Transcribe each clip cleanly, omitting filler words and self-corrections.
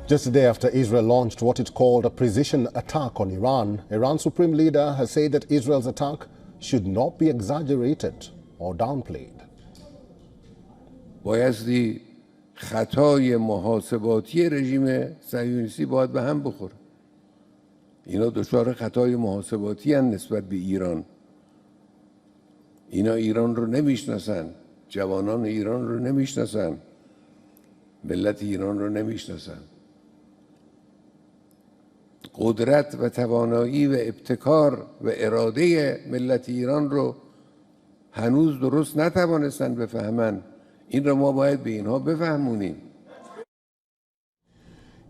Just a day after Israel launched what it called a precision attack on Iran, Iran's supreme leader has said that Israel's attack should not be exaggerated or downplayed. بایستی خطای محاسباتی رژیم صهیونیستی باید به هم بخوره. اینا دچار خطای محاسباتی هستند نسبت به ایران. اینا ایران رو نمیشناسن، جوانان ایران رو نمیشناسن، ملت ایران رو نمیشناسن. قدرت و توانایی و ابتکار و اراده ملت ایران رو هنوز درست نتوانستن بفهمن. این رو ما باید به اینها بفهمونیم.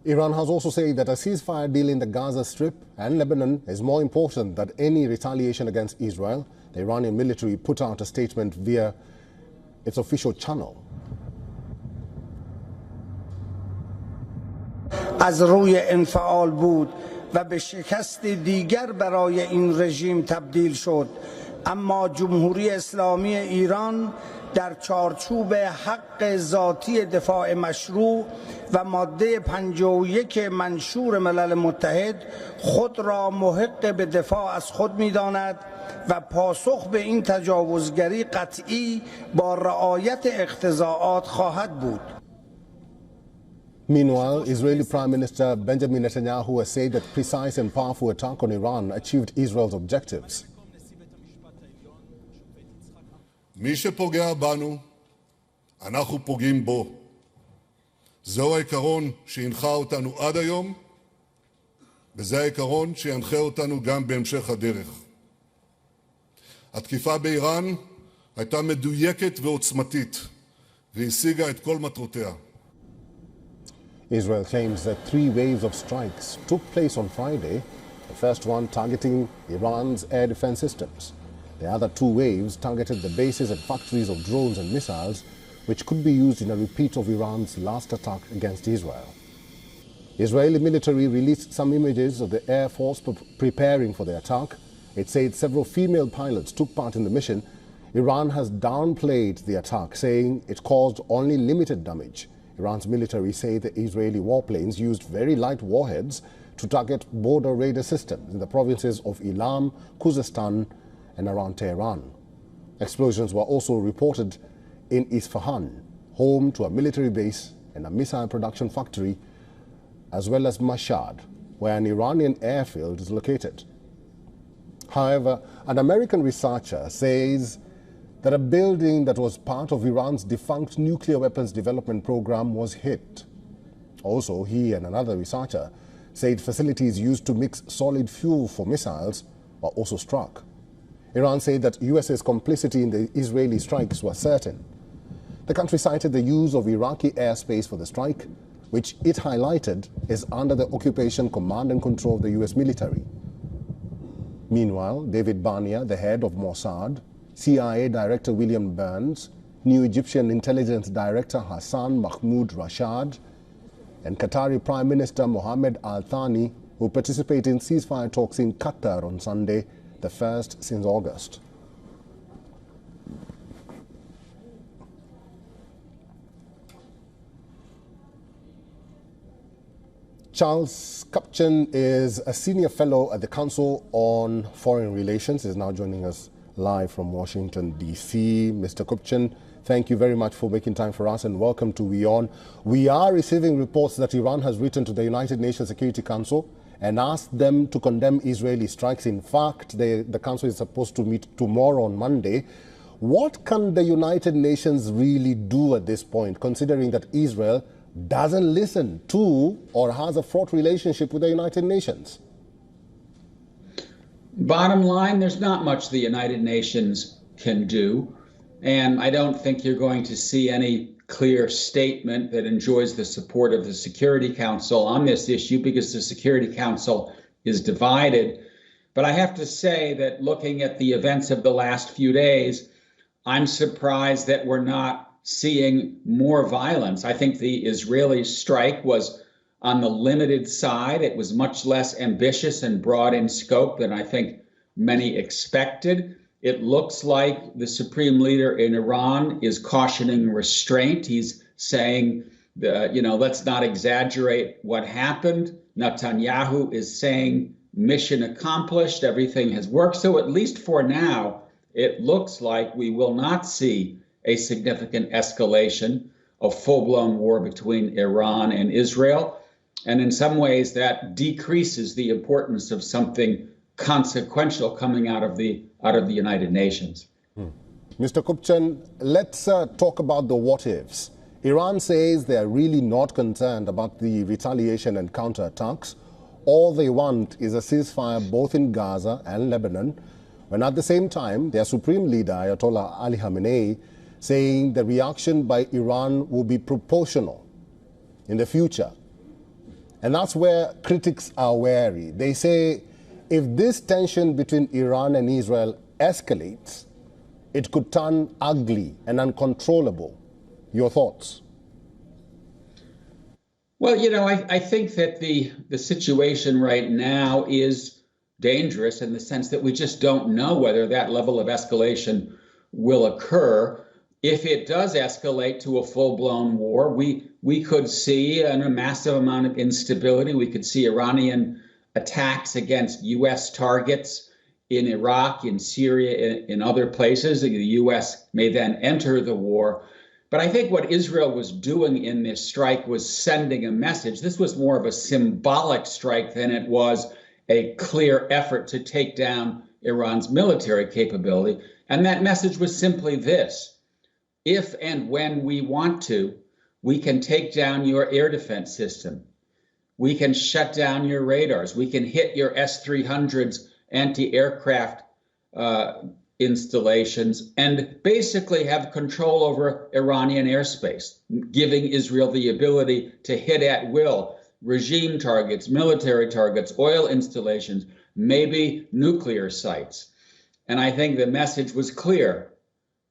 Iran has also said that a ceasefire deal in the Gaza Strip and Lebanon is more important than any retaliation against Israel. The Iranian military put out a statement via its official channel. از روی انفعال بود و به شکست دیگر برای این رژیم تبدیل شد، اما جمهوری اسلامی ایران در چارچوب حق ذاتی دفاع مشروع و ماده 51 منشور ملل متحد خود را محق به دفاع از خود می‌داند و پاسخ به این تجاوزگری قطعی با رعایت اقتضاعات خواهد بود. Meanwhile, Israeli Prime Minister Benjamin Netanyahu has said that precise and powerful attack on Iran achieved Israel's objectives. מי שפוגע בנו, אנחנו פוגעים בו. זהו העיקרון שהנחה אותנו עד היום, וזה העיקרון שינחה אותנו גם בהמשך הדרך. התקיפה באיראן הייתה מדויקת ועוצמתית, והשיגה את כל מטרותיה. Israel claims that 3 waves of strikes took place on Friday, the first one targeting Iran's air defense systems. The other 2 waves targeted the bases and factories of drones and missiles, which could be used in a repeat of Iran's last attack against Israel. The Israeli military released some images of the Air Force preparing for the attack. It said several female pilots took part in the mission. Iran has downplayed the attack, saying it caused only limited damage. Iran's military say the Israeli warplanes used very light warheads to target border radar systems in the provinces of Ilam, Khuzestan, and around Tehran. Explosions were also reported in Isfahan, home to a military base and a missile production factory, as well as Mashhad, where an Iranian airfield is located. However, an American researcher says that a building that was part of Iran's defunct nuclear weapons development program was hit. Also, he and another researcher said facilities used to mix solid fuel for missiles were also struck. Iran said that US's complicity in the Israeli strikes was certain. The country cited the use of Iraqi airspace for the strike, which it highlighted is under the occupation command and control of the US military. Meanwhile, David Barnea, the head of Mossad, CIA Director William Burns, new Egyptian intelligence director Hassan Mahmoud Rashad, and Qatari Prime Minister Mohammed Al Thani, who participate in ceasefire talks in Qatar on Sunday, the first since August. Charles Kupchan is a senior fellow at the Council on Foreign Relations. He is now joining us live from Washington, D.C. Mr. Kupchan, thank you very much for making time for us and welcome to WION. We are receiving reports that Iran has written to the United Nations Security Council and asked them to condemn Israeli strikes. In fact, the Council is supposed to meet tomorrow on Monday. What can the United Nations really do at this point, considering that Israel doesn't listen to or has a fraught relationship with the United Nations? Bottom line, there's not much the United Nations can do. And I don't think you're going to see any clear statement that enjoys the support of the Security Council on this issue because the Security Council is divided. But I have to say that looking at the events of the last few days, I'm surprised that we're not seeing more violence. I think the Israeli strike was on the limited side. It was much less ambitious and broad in scope than I think many expected. It looks like the supreme leader in Iran is cautioning restraint. He's saying let's not exaggerate what happened. Netanyahu is saying mission accomplished, everything has worked. So at least for now, it looks like we will not see a significant escalation of full-blown war between Iran and Israel. And in some ways, that decreases the importance of something consequential coming out of the United Nations. Mr. Kupchan, let's talk about the what-ifs. Iran says they are really not concerned about the retaliation and counterattacks. All they want is a ceasefire both in Gaza and Lebanon, when at the same time, their supreme leader, Ayatollah Ali Khamenei, saying the reaction by Iran will be proportional in the future. And that's where critics are wary. They say if this tension between Iran and Israel escalates, it could turn ugly and uncontrollable. Your thoughts? Well, I think that the situation right now is dangerous in the sense that we just don't know whether that level of escalation will occur. If it does escalate to a full-blown war, we could see a massive amount of instability. We could see Iranian attacks against U.S. targets in Iraq, in Syria, in other places. The U.S. may then enter the war. But I think what Israel was doing in this strike was sending a message. This was more of a symbolic strike than it was a clear effort to take down Iran's military capability. And that message was simply this: if and when we want to, we can take down your air defense system. We can shut down your radars. We can hit your S-300s anti-aircraft installations and basically have control over Iranian airspace, giving Israel the ability to hit at will regime targets, military targets, oil installations, maybe nuclear sites. And I think the message was clear.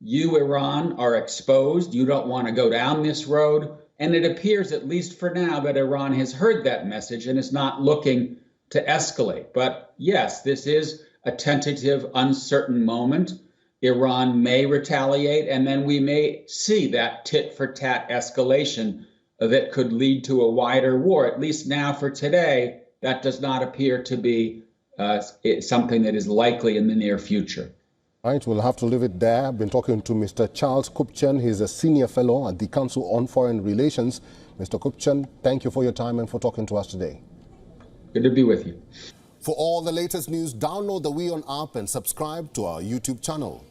You, Iran, are exposed. You don't want to go down this road. And it appears, at least for now, that Iran has heard that message and is not looking to escalate. But yes, this is a tentative, uncertain moment. Iran may retaliate, and then we may see that tit-for-tat escalation that could lead to a wider war. At least now, for today, that does not appear to be something that is likely in the near future. All right, we'll have to leave it there. I've been talking to Mr. Charles Kupchan. He's a senior fellow at the Council on Foreign Relations. Mr. Kupchan, thank you for your time and for talking to us today. Good to be with you. For all the latest news, download the WION app and subscribe to our YouTube channel.